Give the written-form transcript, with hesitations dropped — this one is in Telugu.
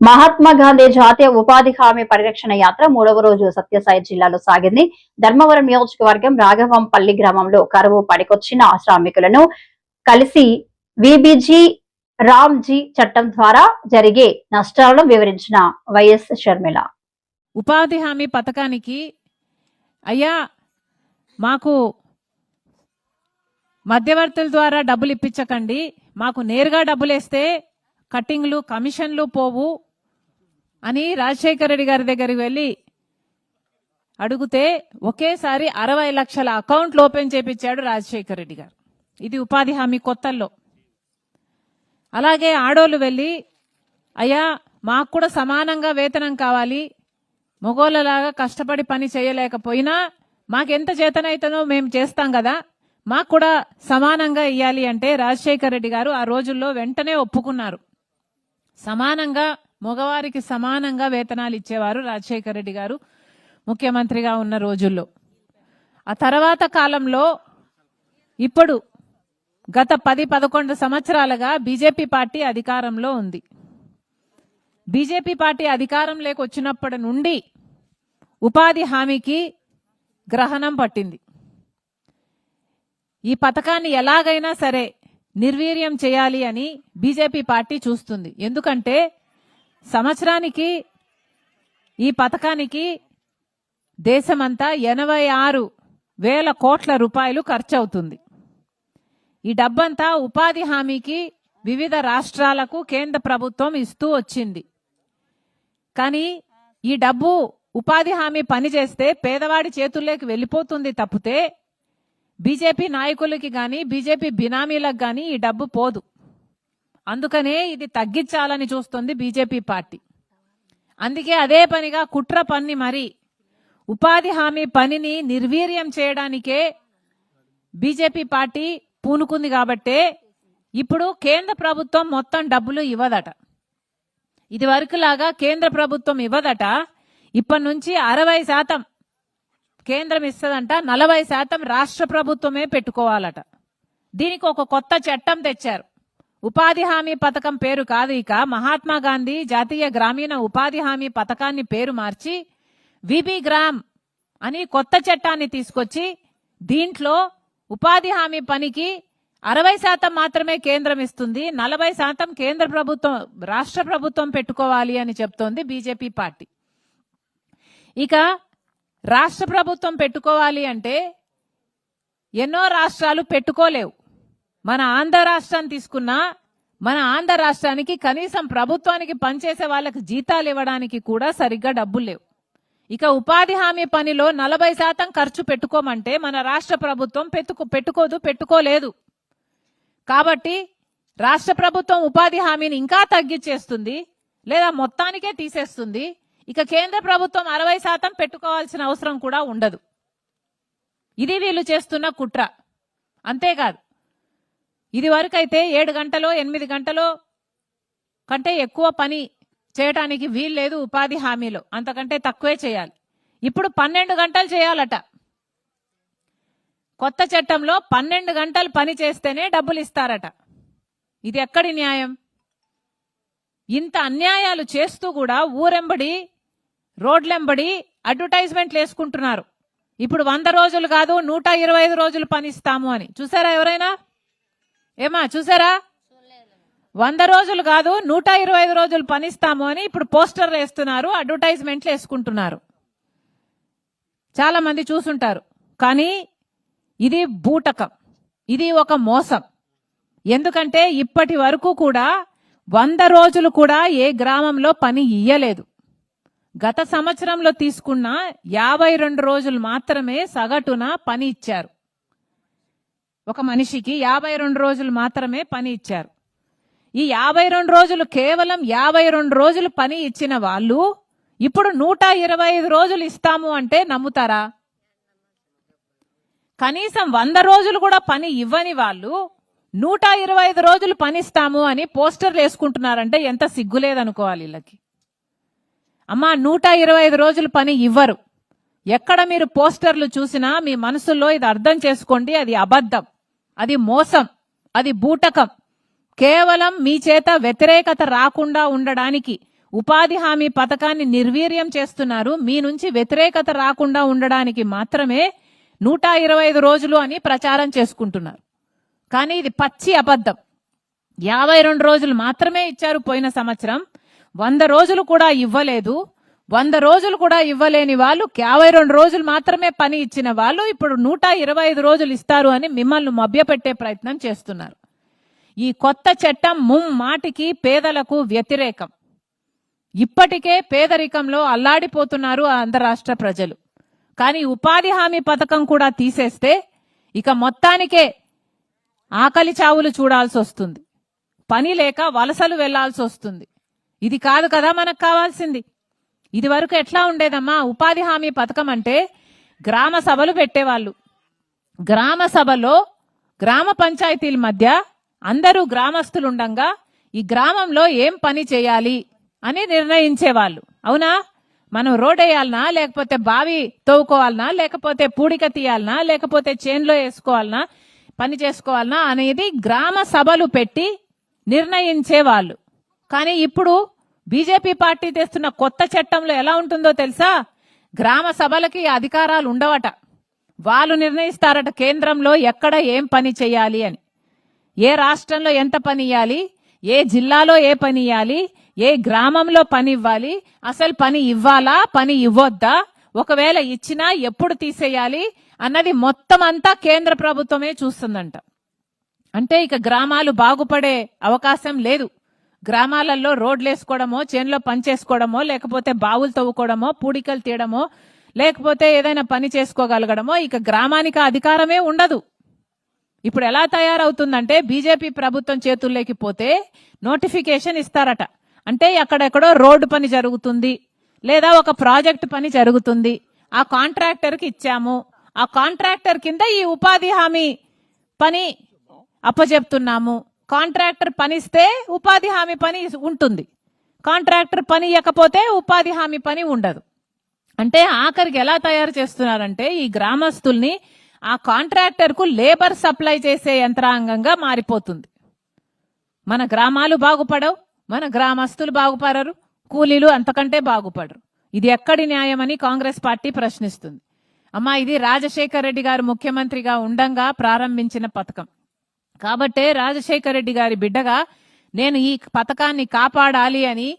మహాత్మా గాంధీ జాతీయ ఉపాధి హామీ పరిరక్షణ యాత్ర 3వ రోజు సత్యసాయి జిల్లాలో సాగింది. ధర్మవరం నియోజకవర్గం రాఘవంపల్లి గ్రామంలో కరువు పడికొచ్చిన శ్రామికులను కలిసి విబిజి రామ్జీ చట్టం ద్వారా జరిగే నష్టాలను వివరించిన వైఎస్ షర్మిల. ఉపాధి హామీ పథకానికి అయ్యా మాకు మధ్యవర్తుల ద్వారా డబ్బులు ఇప్పించకండి, మాకు నేరుగా డబ్బులేస్తే కట్టింగ్లు కమిషన్లు పోవు అని రాజశేఖర రెడ్డి గారి దగ్గరికి వెళ్ళి అడిగితే ఒకేసారి 60 లక్షల అకౌంట్లు ఓపెన్ చేపించాడు రాజశేఖర రెడ్డి గారు. ఇది ఉపాధి హామీ కొత్తల్లో. అలాగే ఆడోళ్ళు వెళ్ళి అయ్యా మాకు కూడా సమానంగా వేతనం కావాలి, మగోళ్ళలాగా కష్టపడి పని చేయలేకపోయినా మాకెంత చేతనైతేనో మేము చేస్తాం కదా, మాకు కూడా సమానంగా ఇయ్యాలి అంటే రాజశేఖర రెడ్డి గారు ఆ రోజుల్లో వెంటనే ఒప్పుకున్నారు. సమానంగా మగవారికి సమానంగా వేతనాలు ఇచ్చేవారు రాజశేఖర రెడ్డి గారు ముఖ్యమంత్రిగా ఉన్న రోజుల్లో. ఆ తర్వాత కాలంలో ఇప్పుడు గత 10-11 సంవత్సరాలుగా బీజేపీ పార్టీ అధికారంలో ఉంది. బీజేపీ పార్టీ అధికారంలోకి వచ్చినప్పటి నుండి ఉపాధి హామీకి గ్రహణం పట్టింది. ఈ పథకాన్ని ఎలాగైనా సరే నిర్వీర్యం చేయాలి అని బీజేపీ పార్టీ చూస్తుంది. ఎందుకంటే సంవత్సరానికి ఈ పథకానికి దేశమంతా 86,000 కోట్ల రూపాయలు ఖర్చు అవుతుంది. ఈ డబ్బంతా ఉపాధి హామీకి వివిధ రాష్ట్రాలకు కేంద్ర ప్రభుత్వం ఇస్తూ వచ్చింది. కానీ ఈ డబ్బు ఉపాధి హామీ పనిచేస్తే పేదవాడి చేతుల్లోకి వెళ్ళిపోతుంది తప్పితే బీజేపీ నాయకులకి గాని బీజేపీ బినామీలకు గాని ఈ డబ్బు పోదు. అందుకనే ఇది తగ్గించాలని చూస్తుంది బీజేపీ పార్టీ. అందుకే అదే పనిగా కుట్ర పన్ని మరి ఉపాధి హామీ పనిని నిర్వీర్యం చేయడానికే బీజేపీ పార్టీ పూనుకుంది. కాబట్టే ఇప్పుడు కేంద్ర ప్రభుత్వం మొత్తం డబ్బులు ఇవ్వదట. ఇది వరకులాగా కేంద్ర ప్రభుత్వం ఇవ్వదట. ఇప్పటి నుంచి 60% కేంద్రం ఇస్తుందంట, 40% రాష్ట్ర ప్రభుత్వమే పెట్టుకోవాలట. దీనికి ఒక కొత్త చట్టం తెచ్చారు. ఉపాధి హామీ పథకం పేరు కాదు, ఇక మహాత్మా గాంధీ జాతీయ గ్రామీణ ఉపాధి హామీ పథకాన్ని పేరు మార్చి విబి గ్రామ్ అని కొత్త చట్టాన్ని తీసుకొచ్చి దీంట్లో ఉపాధి హామీ పనికి 60% మాత్రమే కేంద్రం ఇస్తుంది, 40% కేంద్ర ప్రభుత్వం రాష్ట్ర ప్రభుత్వం పెట్టుకోవాలి అని చెప్తోంది బీజేపీ పార్టీ. ఇక రాష్ట్ర ప్రభుత్వం పెట్టుకోవాలి అంటే ఎన్నో రాష్ట్రాలు పెట్టుకోలేవు. మన ఆంధ్ర రాష్ట్రాన్ని తీసుకున్నా మన ఆంధ్ర రాష్ట్రానికి కనీసం ప్రభుత్వానికి పనిచేసే వాళ్ళకి జీతాలు ఇవ్వడానికి కూడా సరిగ్గా డబ్బులు లేవు. ఇక ఉపాధి హామీ పనిలో 40% ఖర్చు పెట్టుకోమంటే మన రాష్ట్ర ప్రభుత్వం పెట్టుకోలేదు. కాబట్టి రాష్ట్ర ప్రభుత్వం ఉపాధి హామీని ఇంకా తగ్గించేస్తుంది లేదా మొత్తానికే తీసేస్తుంది. ఇక కేంద్ర ప్రభుత్వం 60% పెట్టుకోవాల్సిన అవసరం కూడా ఉండదు. ఇది వీళ్ళు చేస్తున్న కుట్ర. అంతేకాదు, ఇది వరకైతే 7 గంటలో 8 గంటలో కంటే ఎక్కువ పని చేయడానికి వీల్లేదు ఉపాధి హామీలో, అంతకంటే తక్కువే చేయాలి. ఇప్పుడు 12 గంటలు చేయాలట. కొత్త చట్టంలో 12 గంటలు పని చేస్తేనే డబ్బులు ఇస్తారట. ఇది ఎక్కడి న్యాయం? ఇంత అన్యాయాలు చేస్తూ కూడా ఊరెంబడి రోడ్లెంబడి అడ్వర్టైజ్మెంట్లు వేసుకుంటున్నారు. ఇప్పుడు 100 రోజులు కాదు 125 రోజులు పనిస్తాము అని. చూసారా ఎవరైనా? ఏమా చూసారా? 100 రోజులు కాదు 125 రోజులు పనిస్తాము అని ఇప్పుడు పోస్టర్లు వేస్తున్నారు, అడ్వర్టైజ్మెంట్లు వేసుకుంటున్నారు. చాలా మంది చూసుంటారు. కానీ ఇది బూటకం, ఇది ఒక మోసం. ఎందుకంటే ఇప్పటి వరకు కూడా 100 రోజులు కూడా ఏ గ్రామంలో పని ఇయ్యలేదు. గత సంవత్సరంలో తీసుకున్న 52 రోజులు మాత్రమే సగటున పని ఇచ్చారు. ఒక మనిషికి 52 రోజులు మాత్రమే పని ఇచ్చారు. ఈ 52 రోజులు కేవలం 52 రోజులు పని ఇచ్చిన వాళ్ళు ఇప్పుడు 125 రోజులు ఇస్తాము అంటే నమ్ముతారా? కనీసం 100 రోజులు కూడా పని ఇవ్వని వాళ్ళు 125 రోజులు పనిస్తాము అని పోస్టర్లు వేసుకుంటున్నారంటే ఎంత సిగ్గులేదనుకోవాలి వీళ్ళకి. అమ్మా 125 రోజులు పని ఇవ్వరు. ఎక్కడ మీరు పోస్టర్లు చూసినా మీ మనసులో ఇది అర్థం చేసుకోండి, అది అబద్ధం, అది మోసం, అది బూటకం. కేవలం మీ చేత వ్యతిరేకత రాకుండా ఉండడానికి ఉపాధి హామీ పథకాన్ని నిర్వీర్యం చేస్తున్నారు. మీ నుంచి వ్యతిరేకత రాకుండా ఉండడానికి మాత్రమే 125 రోజులు అని ప్రచారం చేసుకుంటున్నారు. కానీ ఇది పచ్చి అబద్ధం. 52 రోజులు మాత్రమే ఇచ్చారు పోయిన సంవత్సరం. 100 రోజులు కూడా ఇవ్వలేదు. 100 రోజులు కూడా ఇవ్వలేని వాళ్ళు 52 రోజులు మాత్రమే పని ఇచ్చిన వాళ్ళు ఇప్పుడు 125 రోజులు ఇస్తారు అని మిమ్మల్ని మభ్యపెట్టే ప్రయత్నం చేస్తున్నారు. ఈ కొత్త చట్టం ముమ్మాటికి పేదలకు వ్యతిరేకం. ఇప్పటికే పేదరికంలో అల్లాడిపోతున్నారు ఆంధ్ర రాష్ట్ర ప్రజలు. కానీ ఉపాధి హామీ పథకం కూడా తీసేస్తే ఇక మొత్తానికే ఆకలి చావులు చూడాల్సి వస్తుంది. పని లేక వలసలు వెళ్లాల్సి వస్తుంది. ఇది కాదు కదా మనకు కావాల్సింది. ఇది వరకు ఎట్లా ఉండేదమ్మా? ఉపాధి హామీ పథకం అంటే గ్రామ సభలు పెట్టేవాళ్ళు. గ్రామ సభలో గ్రామ పంచాయతీల మధ్య అందరూ గ్రామస్తులు ఉండంగా ఈ గ్రామంలో ఏం పని చేయాలి అని నిర్ణయించేవాళ్ళు. అవునా? మనం రోడ్ వేయాలనా, లేకపోతే బావి తవ్వుకోవాలనా, లేకపోతే పూడిక తీయాలనా, లేకపోతే చేన్లో వేసుకోవాలనా, పని చేసుకోవాలనా అనేది గ్రామ సభలు పెట్టి నిర్ణయించేవాళ్ళు. కానీ ఇప్పుడు బీజేపీ పార్టీ తెస్తున్న కొత్త చట్టంలో ఎలా ఉంటుందో తెలుసా? గ్రామ సభలకి అధికారాలు ఉండవట. వాళ్ళు నిర్ణయిస్తారట కేంద్రంలో ఎక్కడ ఏం పని చేయాలి అని. ఏ రాష్ట్రంలో ఎంత పని ఇవ్వాలి, ఏ జిల్లాలో ఏ పని ఇవ్వాలి, ఏ గ్రామంలో పని ఇవ్వాలి, అసలు పని ఇవ్వాలా పని ఇవ్వొద్దా, ఒకవేళ ఇచ్చినా ఎప్పుడు తీసేయాలి అన్నది మొత్తం అంతా కేంద్ర ప్రభుత్వమే చూస్తుందంట. అంటే ఇక గ్రామాలు బాగుపడే అవకాశం లేదు. గ్రామాలలో రోడ్లు వేసుకోవడమో, చేనులో పని చేసుకోవడమో, లేకపోతే బావులు తవ్వుకోవడమో, పూడికలు తీయడమో, లేకపోతే ఏదైనా పని చేసుకోగలగడమో ఇక గ్రామానికి అధికారమే ఉండదు. ఇప్పుడు ఎలా తయారవుతుందంటే బీజేపీ ప్రభుత్వం చేతుల్లోకి పోతే నోటిఫికేషన్ ఇస్తారట. అంటే అక్కడెక్కడో రోడ్డు పని జరుగుతుంది, లేదా ఒక ప్రాజెక్ట్ పని జరుగుతుంది, ఆ కాంట్రాక్టర్కి ఇచ్చాము, ఆ కాంట్రాక్టర్ కింద ఈ ఉపాధి హామీ పని అప్పచెప్తున్నాము. కాంట్రాక్టర్ పనిస్తే ఉపాధి హామీ పని ఉంటుంది, కాంట్రాక్టర్ పని ఇవ్వకపోతే ఉపాధి హామీ పని ఉండదు. అంటే ఆఖరికి ఎలా తయారు చేస్తున్నారంటే ఈ గ్రామస్తుల్ని ఆ కాంట్రాక్టర్ కు లేబర్ సప్లై చేసే యంత్రాంగంగా మారిపోతుంది. మన గ్రామాలు బాగుపడవు, మన గ్రామస్తులు బాగుపడరు, కూలీలు అంతకంటే బాగుపడరు. ఇది ఎక్కడి న్యాయమని కాంగ్రెస్ పార్టీ ప్రశ్నిస్తుంది. అమ్మా, ఇది రాజశేఖర్ రెడ్డి గారు ముఖ్యమంత్రిగా ఉండంగా ప్రారంభించిన పథకం. కాబట్టే రాజశేఖర్ రెడ్డి గారి బిడ్డగా నేను ఈ పథకాన్ని కాపాడాలి అని